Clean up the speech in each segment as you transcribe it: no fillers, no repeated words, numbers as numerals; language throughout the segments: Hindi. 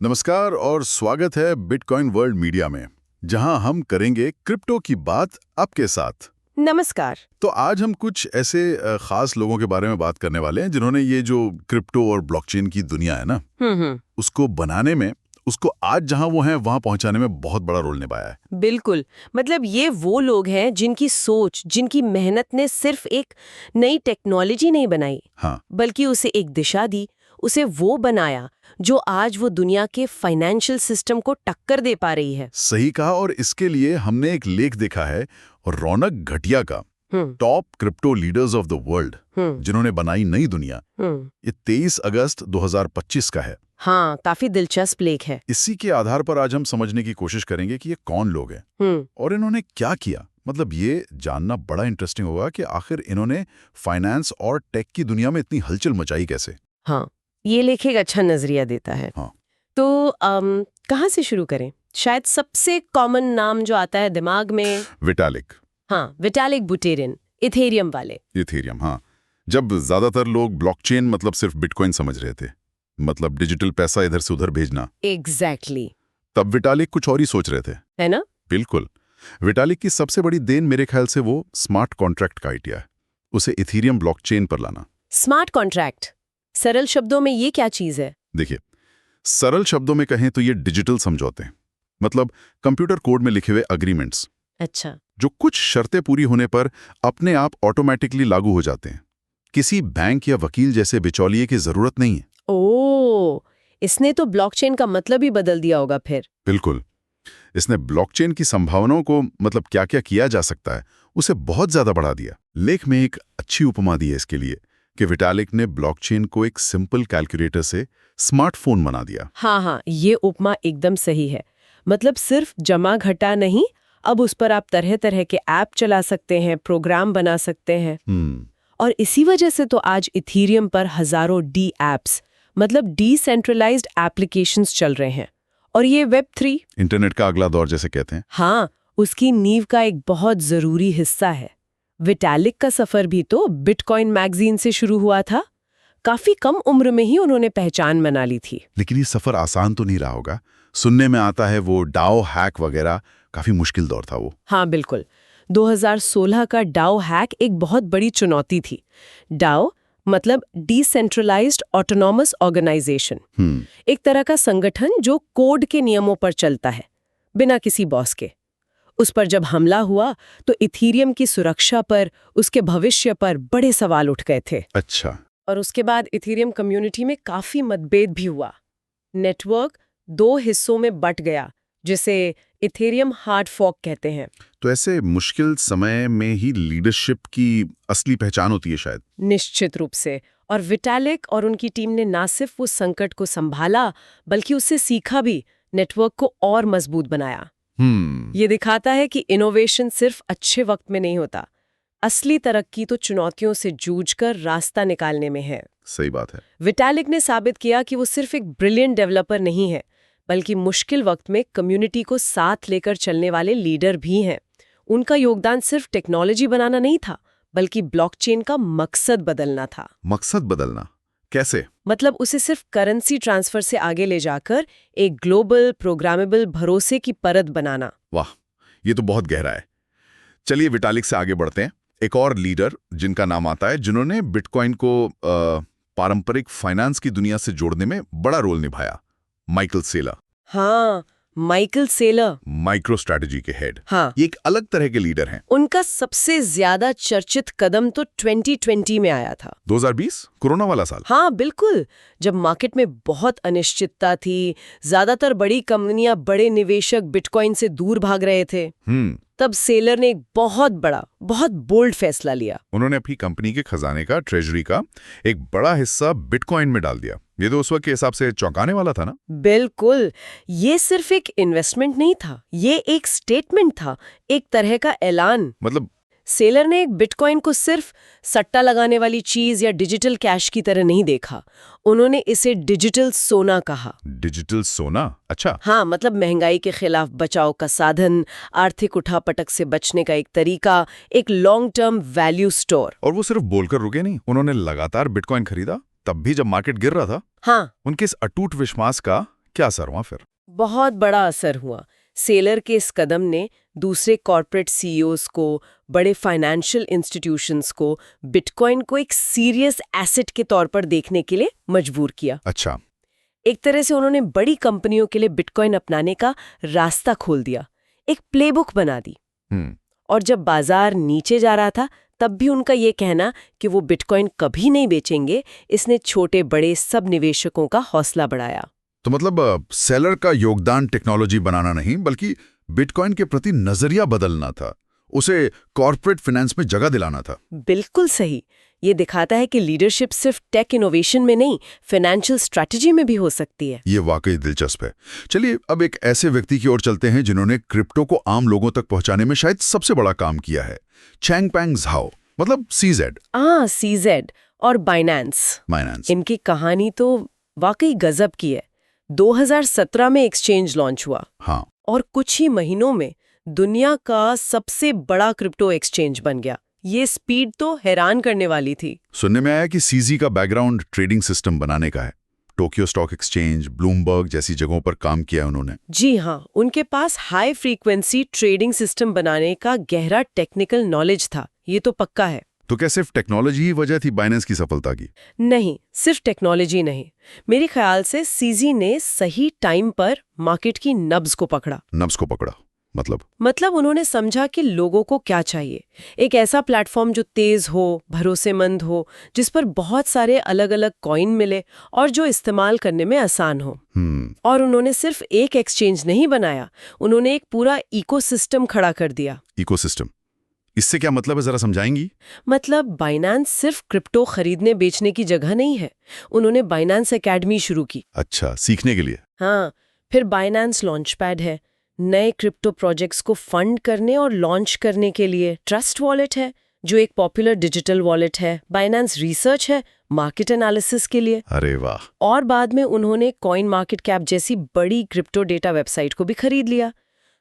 नमस्कार और स्वागत है बिटकॉइन वर्ल्ड मीडिया में, जहां हम करेंगे क्रिप्टो की बात आपके साथ। नमस्कार। तो आज हम कुछ ऐसे खास लोगों के बारे में बात करने वाले हैं जिन्होंने ये जो क्रिप्टो और ब्लॉकचेन की दुनिया है ना, उसको बनाने में, उसको आज जहां वो हैं वहां पहुंचाने में बहुत बड़ा रोल निभाया है। बिल्कुल। मतलब ये वो लोग हैं जिनकी सोच, जिनकी मेहनत ने सिर्फ एक नई टेक्नोलॉजी नहीं बनाई, हाँ, बल्कि उसे एक दिशा दी, उसे वो बनाया जो आज वो दुनिया के फाइनेंशियल सिस्टम को टक्कर दे पा रही है। सही कहा। और इसके लिए हमने एक लेख देखा है रौनक घटिया का, top crypto leaders of the world, जिन्होंने बनाई नई दुनिया। ये 23 अगस्त 2025 का है। हाँ, काफी दिलचस्प लेख है। इसी के आधार पर आज हम समझने की कोशिश करेंगे कि ये कौन लोग हैं और इन्होंने क्या किया। मतलब ये जानना बड़ा इंटरेस्टिंग होगा कि आखिर इन्होंने फाइनेंस और टेक की दुनिया में इतनी हलचल मचाई कैसे। हाँ, ये लेख एक अच्छा नजरिया देता है। हाँ। तो कहाँ से शुरू करें? शायद सबसे कॉमन नाम जो आता है दिमाग में, विटालिक। हाँ, विटालिक बुटेरिन, इथेरियम वाले। इथेरियम, हाँ। जब ज्यादातर लोग ब्लॉकचेन मतलब सिर्फ बिटकॉइन समझ रहे थे, मतलब डिजिटल पैसा इधर से उधर भेजना, एग्जैक्टली। तब विटालिक कुछ और ही सोच रहे थे, है ना? बिल्कुल। विटालिक की सबसे बड़ी देन मेरे ख्याल से वो स्मार्ट कॉन्ट्रैक्ट का आइडिया है, उसे इथेरियम ब्लॉकचेन पर लाना। स्मार्ट कॉन्ट्रैक्ट, सरल शब्दों में ये क्या चीज है? देखिए, सरल शब्दों में कहें तो ये डिजिटल समझौते, मतलब कंप्यूटर कोड में लिखे हुए अग्रीमेंट्स, अच्छा। जो कुछ शर्तें पूरी होने पर अपने आप ऑटोमेटिकली लागू हो जाते हैं। किसी बैंक या वकील जैसे बिचौलिए की जरूरत नहीं है। ओ, इसने तो ब्लॉकचेन का मतलब ही बदल दिया होगा फिर। बिल्कुल। इसने ब्लॉकचेन की संभावनाओं को, मतलब क्या क्या किया जा सकता है, उसे बहुत ज्यादा बढ़ा दिया। लेख में एक अच्छी उपमा दी है इसके लिए कि विटालिक ने ब्लॉकचेन को एक सिंपल कैलकुलेटर से स्मार्टफोन बना दिया। हाँ, ये उपमा एकदम सही है। मतलब सिर्फ जमा घटा नहीं, अब उस पर आप तरह तरह के ऐप चला सकते हैं, प्रोग्राम बना सकते हैं। और इसी वजह से तो आज इथेरियम पर हजारों डी एप्स, मतलब डिसेंट्रलाइज्ड एप्लीकेशंस चल रहे हैं। और ये वेब3, इंटरनेट का अगला दौर जैसे कहते हैं, हाँ, उसकी नींव का एक बहुत जरूरी हिस्सा है। विटालिक का सफर भी तो बिटकॉइन मैगजीन से शुरू हुआ था। काफी कम उम्र में ही उन्होंने पहचान बना ली थी। लेकिन ये सफर आसान तो नहीं रहा होगा। सुनने में आता है वो डाओ हैक वगैरह, काफी मुश्किल दौर था वो। हाँ, बिल्कुल। 2016 का डाओ हैक एक बहुत बड़ी चुनौती थी। डाओ मतलब डिसेंट्रलाइज्ड ऑटोनॉमस ऑर्गेनाइजेशन, एक तरह का संगठन जो कोड के नियमों पर चलता है, बिना किसी बॉस के। उस पर जब हमला हुआ तो इथेरियम की सुरक्षा पर, उसके भविष्य पर बड़े सवाल उठ गए थे। अच्छा। और उसके बाद इथेरियम कम्युनिटी में काफी मतभेद भी हुआ। नेटवर्क 2 हिस्सों में बंट गया, जिसे इथेरियम हार्ड फॉर्क कहते हैं। तो ऐसे मुश्किल समय में ही लीडरशिप की असली पहचान होती है शायद। निश्चित रूप से। और विटालिक और उनकी टीम ने ना सिर्फ उस संकट को संभाला, बल्कि उससे सीखा भी, नेटवर्क को और मजबूत बनाया। ये दिखाता है कि इनोवेशन सिर्फ अच्छे वक्त में नहीं होता। असली तरक्की तो चुनौतियों से जूझकर रास्ता निकालने में है। सही बात है। विटालिक ने साबित किया कि वो सिर्फ एक ब्रिलियंट डेवलपर नहीं है, बल्कि मुश्किल वक्त में कम्युनिटी को साथ लेकर चलने वाले लीडर भी हैं। उनका योगदान सिर्फ टेक्नोलॉजी बनाना नहीं था, बल्कि ब्लॉकचेन का मकसद बदलना था। मकसद बदलना कैसे? मतलब उसे सिर्फ करेंसी ट्रांसफर से आगे ले जाकर एक ग्लोबल प्रोग्रामेबल भरोसे की परत बनाना। वाह, ये तो बहुत गहरा है। चलिए विटालिक से आगे बढ़ते हैं। एक और लीडर जिनका नाम आता है, जिन्होंने बिटकॉइन को पारंपरिक फाइनेंस की दुनिया से जोड़ने में बड़ा रोल निभाया, माइकल सेलर। हाँ, माइकल सेलर, माइक्रो स्ट्रैटेजी के हेड। हाँ, ये एक अलग तरह के लीडर हैं। उनका सबसे ज्यादा चर्चित कदम तो 2020 में आया था। 2020, कोरोना वाला साल। हाँ, बिल्कुल। जब मार्केट में बहुत अनिश्चितता थी, ज्यादातर बड़ी कंपनियां, बड़े निवेशक बिटकॉइन से दूर भाग रहे थे, तब सेलर ने एक बहुत बड़ा, बहुत बोल्ड फैसला लिया। उन्होंने अपनी कंपनी के खजाने का, ट्रेजरी का एक बड़ा हिस्सा बिटकॉइन में डाल दिया। ये तो उस वक्त के हिसाब से चौंकाने वाला था ना? बिल्कुल। ये सिर्फ एक इन्वेस्टमेंट नहीं था, ये एक स्टेटमेंट था, एक तरह का ऐलान। मतलब सेलर ने एक बिटकॉइन को सिर्फ सट्टा लगाने वाली चीज या डिजिटल कैश की तरह नहीं देखा। उन्होंने इसे डिजिटल सोना कहा। डिजिटल सोना? अच्छा। हाँ, मतलब महंगाई के खिलाफ बचाव का साधन, आर्थिक उठापटक से बचने का एक तरीका, एक लॉन्ग टर्म वैल्यू स्टोर। और वो सिर्फ बोलकर रुके नहीं, उन्होंने लगातार बिटकॉइन खरीदा, तब भी जब मार्केट गिर रहा था। हाँ, उनके इस अटूट विश्वास का क्या असर हुआ फिर? बहुत बड़ा असर हुआ। सेलर के इस कदम ने दूसरे कॉर्पोरेट सीईओज को, बड़े फाइनेंशियल इंस्टीट्यूशंस को बिटकॉइन को एक सीरियस एसेट के तौर पर देखने के लिए मजबूर किया। अच्छा। एक तरह से उन्होंने बड़ी कंपनियों के लिए बिटकॉइन अपनाने का रास्ता खोल दिया, एक प्लेबुक बना दी। और जब बाजार नीचे जा रहा था तब भी उनका ये कहना कि वो बिटकॉइन कभी नहीं बेचेंगे, इसने छोटे बड़े सब निवेशकों का हौसला बढ़ाया। तो मतलब सेलर का योगदान टेक्नोलॉजी बनाना नहीं बल्कि बिटकॉइन के प्रति नजरिया बदलना था, उसे कॉर्पोरेट फाइनेंस में जगह दिलाना था। बिल्कुल सही। ये दिखाता है कि लीडरशिप सिर्फ टेक इनोवेशन में नहीं, फाइनेंशियल स्ट्रैटेजी में भी हो सकती है। ये वाकई दिलचस्प है। चलिए अब एक ऐसे व्यक्ति की ओर चलते हैं जिन्होंने क्रिप्टो को आम लोगों तक पहुंचाने में शायद सबसे बड़ा काम किया है। चैंगपेंग झाओ, मतलब सीजेड। सीजेड और बाइनेंस। इनकी कहानी तो वाकई गजब की है। 2017 में एक्सचेंज लॉन्च हुआ। हाँ। और कुछ ही महीनों में दुनिया का सबसे बड़ा क्रिप्टो एक्सचेंज बन गया। ये स्पीड तो हैरान करने वाली थी। सुनने में आया कि सीजी का बैकग्राउंड ट्रेडिंग सिस्टम बनाने का है। टोक्यो स्टॉक एक्सचेंज, ब्लूमबर्ग जैसी जगहों पर काम किया है उन्होंने। जी हाँ, उनके पास हाई फ्रीक्वेंसी ट्रेडिंग सिस्टम बनाने का गहरा टेक्निकल नॉलेज था, ये तो पक्का है। तो क्या सिर्फ टेक्नोलॉजी ही वजह थी बाइनेंस की सफलता की? नहीं, सिर्फ टेक्नोलॉजी नहीं। मेरे ख्याल से सीजी ने सही टाइम पर मार्केट की नब्ज को पकड़ा। नब्ज को पकड़ा मतलब उन्होंने समझा कि लोगों को क्या चाहिए। एक ऐसा प्लेटफॉर्म जो तेज हो, भरोसेमंद हो, जिस पर बहुत सारे अलग अलग कॉइन मिले और जो इस्तेमाल करने में आसान हो। और उन्होंने सिर्फ एक एक्सचेंज नहीं बनाया, उन्होंने एक पूरा इकोसिस्टम खड़ा कर दिया। इकोसिस्टम, इससे क्या मतलब है, जरा समझाएंगी? मतलब बाइनेंस सिर्फ क्रिप्टो खरीदने बेचने की जगह नहीं है। उन्होंने बाइनेंस एकेडमी शुरू की। अच्छा, सीखने के लिए? हाँ। फिर बाइनेंस लॉन्चपैड है, नए क्रिप्टो प्रोजेक्ट्स को फंड करने और लॉन्च करने के लिए। ट्रस्ट वॉलेट है, जो एक पॉपुलर डिजिटल वॉलेट है। बाइनेंस रिसर्च है, मार्केट एनालिसिस के लिए। अरे वाह। और बाद में उन्होंने कॉइन मार्केट कैप जैसी बड़ी क्रिप्टो डेटा वेबसाइट को भी खरीद लिया।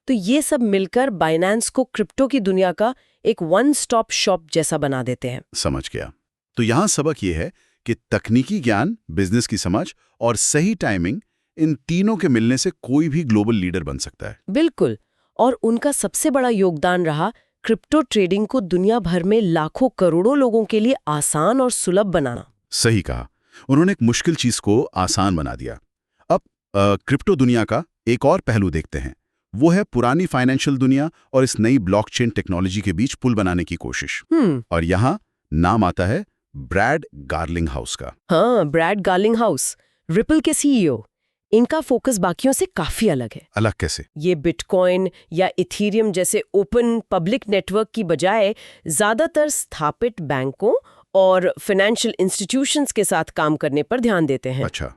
तो ये सब मिलकर बाइनेंस को क्रिप्टो की दुनिया का एक वन स्टॉप शॉप जैसा बना देते हैं। समझ गया। तो यहाँ सबक ये है कि तकनीकी ज्ञान, बिजनेस की समझ और सही टाइमिंग, इन तीनों के मिलने से कोई भी ग्लोबल लीडर बन सकता है। बिल्कुल। और उनका सबसे बड़ा योगदान रहा क्रिप्टो ट्रेडिंग को दुनिया भर में लाखों करोड़ों लोगों के लिए आसान और सुलभ बनाना। सही कहा, उन्होंने एक मुश्किल चीज को आसान बना दिया। अब क्रिप्टो दुनिया का एक और पहलू देखते हैं। वो है पुरानी फाइनेंशियल दुनिया और इस नई ब्लॉकचेन टेक्नोलॉजी के बीच पुल बनाने की कोशिश। और यहाँ नाम आता है ब्रैड गार्लिंगहाउस का। हाँ, ब्रैड गार्लिंगहाउस, रिपल के सीईओ। इनका फोकस बाकियों से काफी अलग है। अलग कैसे? ये बिटकॉइन या इथेरियम जैसे ओपन पब्लिक नेटवर्क की बजाय ज्यादातर स्थापित बैंकों और फाइनेंशियल इंस्टीट्यूशंस के साथ काम करने पर ध्यान देते हैं। अच्छा,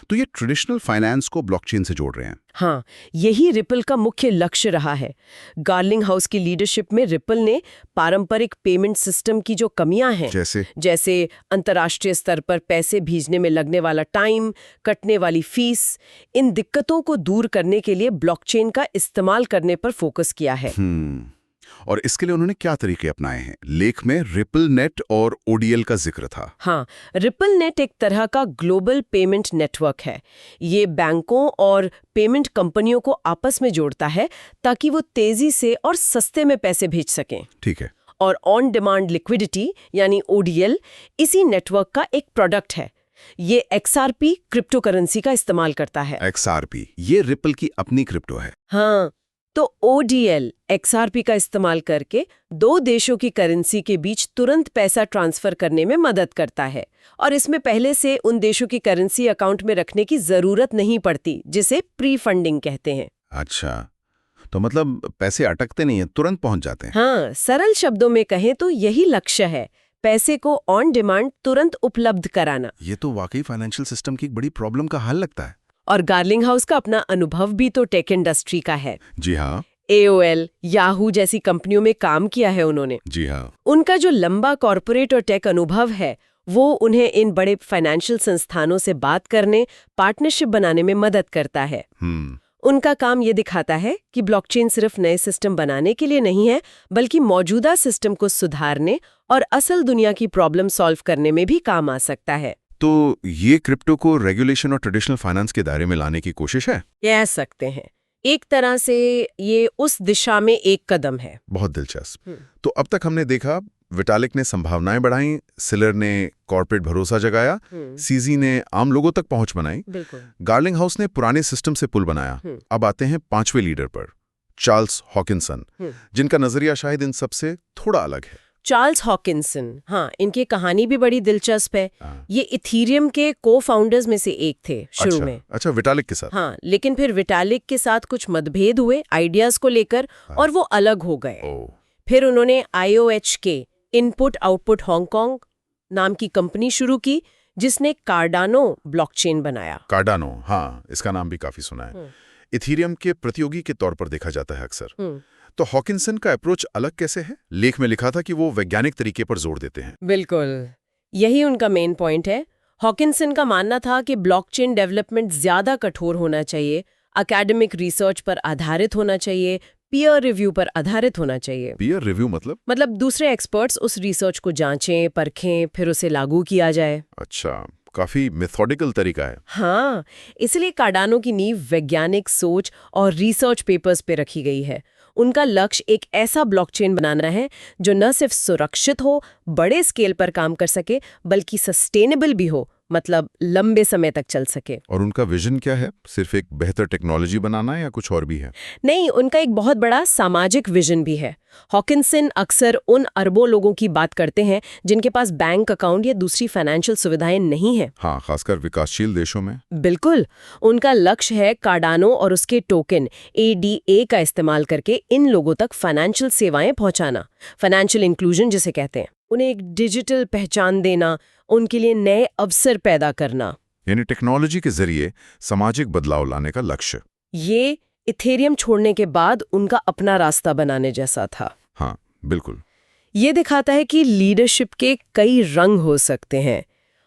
तो ये ट्रेडिशनल फाइनेंस को ब्लॉकचेन से जोड़ रहे हैं। हाँ, यही रिपल का मुख्य लक्ष्य रहा है। गार्लिंगहाउस की लीडरशिप में रिपल ने पारंपरिक पेमेंट सिस्टम की जो कमियां हैं, जैसे अंतर्राष्ट्रीय स्तर पर पैसे भेजने में लगने वाला टाइम, कटने वाली फीस, इन दिक्कतों को दूर करने के लिए ब्लॉकचेन का इस्तेमाल करने पर फोकस किया है। और इसके लिए उन्होंने क्या तरीके अपनाए हैं? लेख में रिपल नेट और ओडीएल का जिक्र था। हाँ, रिपल नेट एक तरह का ग्लोबल पेमेंट नेटवर्क है। ये बैंकों और पेमेंट कंपनियों को आपस में जोड़ता है ताकि वो तेजी से और सस्ते में पैसे भेज सकें। ठीक है। और ऑन डिमांड लिक्विडिटी यानी ओडीएल इसी नेटवर्क का एक प्रोडक्ट है। ये XRP क्रिप्टो करेंसी का इस्तेमाल करता है। XRP, ये रिपल की अपनी क्रिप्टो है। हाँ, तो ODL XRP का इस्तेमाल करके दो देशों की करेंसी के बीच तुरंत पैसा ट्रांसफर करने में मदद करता है। और इसमें पहले से उन देशों की करेंसी अकाउंट में रखने की जरूरत नहीं पड़ती, जिसे प्री फंडिंग कहते हैं। अच्छा, तो मतलब पैसे अटकते नहीं है, तुरंत पहुंच जाते हैं। हाँ, सरल शब्दों में कहें तो यही लक्ष्य है, पैसे को ऑन डिमांड तुरंत उपलब्ध कराना। ये तो वाकई फाइनेंशियल सिस्टम की एक बड़ी प्रॉब्लम का हल लगता है। और गार्लिंगहाउस का अपना अनुभव भी तो टेक इंडस्ट्री का है। जी हाँ। AOL, याहू जैसी कंपनियों में काम किया है उन्होंने। जी हाँ। उनका जो लंबा कॉर्पोरेट और टेक अनुभव है, वो उन्हें इन बड़े फाइनेंशियल संस्थानों से बात करने, पार्टनरशिप बनाने में मदद करता है। उनका काम ये दिखाता है कि ब्लॉकचेन सिर्फ नए सिस्टम बनाने के लिए नहीं है, बल्कि मौजूदा सिस्टम को सुधारने और असल दुनिया की प्रॉब्लम सॉल्व करने में भी काम आ सकता है। तो ये क्रिप्टो को रेगुलेशन और ट्रेडिशनल फाइनेंस के दायरे में लाने की कोशिश है? कह सकते हैं एक तरह से ये उस दिशा में एक कदम है। बहुत दिलचस्प। तो अब तक हमने देखा विटालिक ने संभावनाएं बढ़ाई, सिलर ने कॉर्पोरेट भरोसा जगाया, सीजी ने आम लोगों तक पहुंच बनाई, गार्लिंग हाउस ने पुराने सिस्टम से पुल बनाया। अब आते हैं पांचवें लीडर पर, चार्ल्स हॉकिंसन, जिनका नजरिया शायद इन सबसे थोड़ा अलग है। चार्ल्स हॉकिंसन, हाँ, इनकी कहानी भी बड़ी दिलचस्प है। ये इथीरियम के को-फाउंडर्स में से एक थे शुरू में। अच्छा, विटालिक के साथ। हाँ, लेकिन फिर विटालिक के साथ कुछ मतभेद हुए आइडियाज को लेकर और वो अलग हो गए। फिर उन्होंने IOHK, इनपुट आउटपुट हांगकांग नाम की कंपनी शुरू की, जिसने कार्डानो ब्लॉकचेन बनाया। कार्डानो, हाँ, इसका नाम भी काफी सुना है। इथीरियम के प्रतियोगी के तौर पर देखा जाता है अक्सर। तो हॉकिंसन का अप्रोच अलग कैसे है? लेख में लिखा था कि वो वैज्ञानिक तरीके पर जोर देते हैं। बिल्कुल, यही उनका मेन पॉइंट है। हॉकिंसन का मानना था कि ब्लॉकचेन डेवलपमेंट ज्यादा कठोर होना चाहिए, एकेडमिक रिसर्च पर आधारित होना चाहिए, पीयर रिव्यू पर आधारित होना चाहिए। पीयर रिव्यू मतलब दूसरे एक्सपर्ट्स उस रिसर्च को जांचें, परखें, फिर उसे लागू किया जाए। अच्छा, काफी मेथोडिकल तरीका है। हाँ, इसलिए कार्डानो की नींव वैज्ञानिक सोच और रिसर्च पेपर्स पे रखी गई है। उनका लक्ष्य एक ऐसा ब्लॉकचेन बनाना है जो न सिर्फ सुरक्षित हो, बड़े स्केल पर काम कर सके, बल्कि सस्टेनेबल भी हो, मतलब लंबे समय तक चल सके। और उनका विजन क्या है? सिर्फ एक बेहतर टेक्नोलॉजी बनाना है या कुछ और भी है? नहीं, उनका एक बहुत बड़ा सामाजिक विजन भी है। हॉकिंसन अक्सर उन अरबों लोगों की बात करते हैं जिनके पास बैंक अकाउंट या दूसरी फाइनेंशियल सुविधाएं नहीं है। हाँ, खासकर विकासशील देशों में। बिल्कुल, उनका लक्ष्य है कार्डानो और उसके टोकन ADA का इस्तेमाल करके इन लोगों तक फाइनेंशियल सेवाएं पहुंचाना, फाइनेंशियल इंक्लूजन जिसे कहते हैं। उन्हें एक डिजिटल पहचान देना, उनके लिए नए अवसर पैदा करना, यानी टेक्नोलॉजी के जरिए सामाजिक बदलाव लाने का लक्ष्य। ये इथेरियम छोड़ने के बाद उनका अपना रास्ता बनाने जैसा था। हाँ, बिल्कुल। ये दिखाता है कि लीडरशिप के कई रंग हो सकते हैं।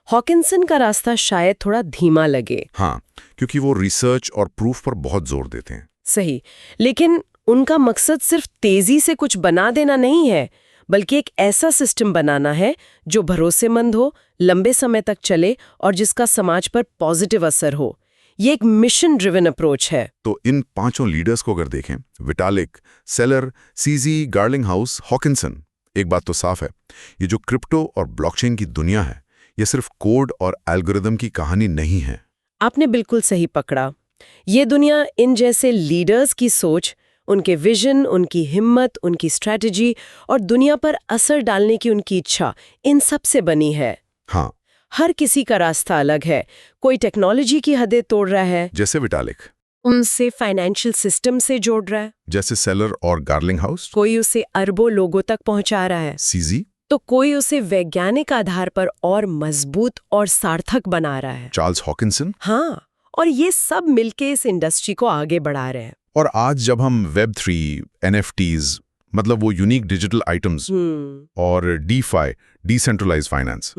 हॉकिंसन का रास्ता शायद थोड़ा धीमा लगे। हाँ, क्योंकि वो रिसर्च और प्रूफ पर बहुत जोर देते हैं। सही, लेकिन उनका मकसद सिर्फ तेजी से कुछ बना देना नहीं है, बल्कि एक ऐसा सिस्टम बनाना है जो भरोसेमंद हो, लंबे समय तक चले और जिसका समाज पर पॉजिटिव असर हो। ये एक मिशन ड्रिवन अप्रोच है। तो इन पांचों लीडर्स को अगर देखें, Vitalik, Saylor, CZ, Garlinghouse, Hoskinson, एक बात तो साफ है, ये जो क्रिप्टो और ब्लॉकचेन की दुनिया है, ये सिर्फ कोड और एल्गोरिदम की कहानी नहीं है। आपने बिल्कुल सही पकड़ा। ये दुनिया इन जैसे लीडर्स की सोच, उनके विजन, उनकी हिम्मत, उनकी स्ट्रैटेजी और दुनिया पर असर डालने की उनकी इच्छा, इन सब से बनी है। हाँ, हर किसी का रास्ता अलग है। कोई टेक्नोलॉजी की हदें तोड़ रहा है, जैसे विटालिक, उनसे फाइनेंशियल सिस्टम से जोड़ रहा है, जैसे सेलर और गार्लिंग हाउस, कोई उसे अरबों लोगों तक पहुंचा रहा है, सीजी, तो कोई उसे वैज्ञानिक आधार पर और मजबूत और सार्थक बना रहा है। Charles Hoskinson. हाँ, और ये सब मिलके इस इंडस्ट्री को आगे बढ़ा रहे हैं। और आज जब हम Web3, NFTs, मतलब वो यूनिक डिजिटल आइटम्स और DeFi, डिसेंट्रलाइज्ड फाइनेंस,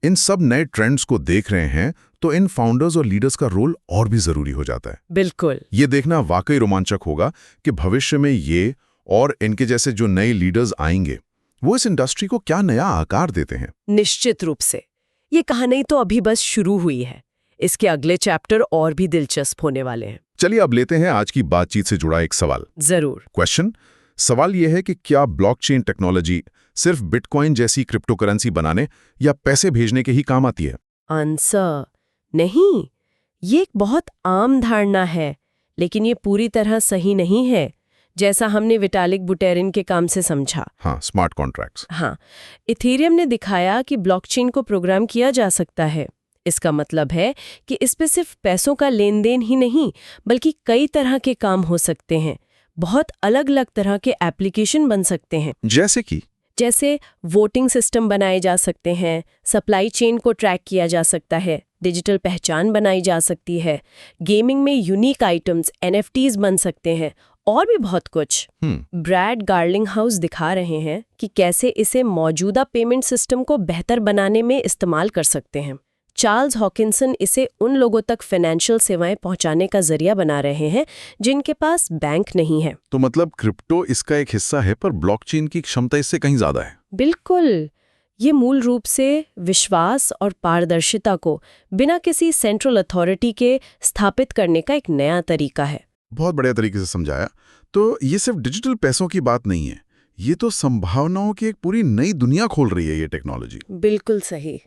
इन सब नए ट्रेंड्स को देख रहे हैं, तो इन फाउंडर्स और लीडर्स का रोल और भी जरूरी हो जाता है। बिल्कुल, ये देखना वाकई रोमांचक होगा कि भविष्य में ये और इनके जैसे जो नए लीडर्स आएंगे, वो इस इंडस्ट्री को क्या नया आकार देते हैं। निश्चित रूप से। ये कहानी तो अभी बस शुरू हुई है। इसके अगले चैप्टर और भी दिलचस्प होने वाले हैं। चलिए अब लेते हैं आज की बातचीत से जुड़ा एक सवाल। जरूर। सवाल यह है कि क्या ब्लॉकचेन टेक्नोलॉजी सिर्फ बिटकॉइन जैसी क्रिप्टोकरेंसी बनाने या पैसे भेजने के ही काम आती है? आंसर नहीं। ये एक बहुत आम धारणा है, लेकिन ये पूरी तरह सही नहीं है, जैसा हमने विटालिक बुटेरिन के काम से समझा। हाँ, स्मार्ट कॉन्ट्रैक्ट्स। हाँ, इथेरियम ने दिखाया कि ब्लॉकचेन को प्रोग्राम किया जा सकता है। इसका मतलब है कि इस पे सिर्फ पैसों का लेन देन ही नहीं, बल्कि कई तरह के काम हो सकते हैं। बहुत अलग अलग तरह के एप्लीकेशन बन सकते हैं। जैसे वोटिंग सिस्टम बनाए जा सकते हैं, सप्लाई चेन को ट्रैक किया जा सकता है, डिजिटल पहचान बनाई जा सकती है, गेमिंग में यूनिक आइटम्स NFTs बन सकते हैं और भी बहुत कुछ। ब्रैड गार्लिंग हाउस दिखा रहे हैं कि कैसे इसे मौजूदा पेमेंट सिस्टम को बेहतर बनाने में इस्तेमाल कर सकते हैं। चार्ल्स हॉकिंसन इसे उन लोगों तक फाइनेंशियल सेवाएं पहुंचाने का जरिया बना रहे हैं जिनके पास बैंक नहीं है। तो मतलब क्रिप्टो इसका एक हिस्सा है, पर ब्लॉकचेन की क्षमता इससे कहीं ज्यादा है। बिल्कुल, ये मूल रूप से विश्वास और पारदर्शिता को बिना किसी सेंट्रल अथॉरिटी के स्थापित करने का एक नया तरीका है। बहुत बढ़िया तरीके से समझाया। तो ये सिर्फ डिजिटल पैसों की बात नहीं है, ये तो संभावनाओं की एक पूरी नई दुनिया खोल रही है ये टेक्नोलॉजी। बिल्कुल सही।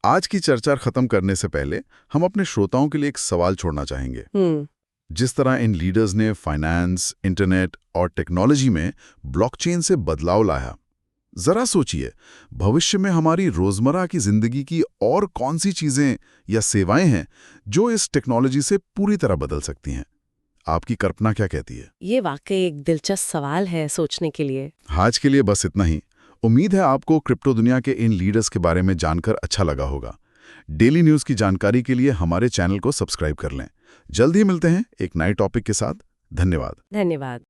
आज की चर्चा खत्म करने से पहले हम अपने श्रोताओं के लिए एक सवाल छोड़ना चाहेंगे। जिस तरह इन लीडर्स ने फाइनेंस, इंटरनेट और टेक्नोलॉजी में ब्लॉकचेन से बदलाव लाया, जरा सोचिए भविष्य में हमारी रोजमर्रा की जिंदगी की और कौन सी चीजें या सेवाएं हैं जो इस टेक्नोलॉजी से पूरी तरह बदल सकती हैं। आपकी कल्पना क्या कहती है? ये वाकई एक दिलचस्प सवाल है सोचने के लिए। आज के लिए बस इतना ही। उम्मीद है आपको क्रिप्टो दुनिया के इन लीडर्स के बारे में जानकर अच्छा लगा होगा। डेली न्यूज की जानकारी के लिए हमारे चैनल को सब्सक्राइब कर लें। जल्द ही मिलते हैं एक नए टॉपिक के साथ। धन्यवाद। धन्यवाद।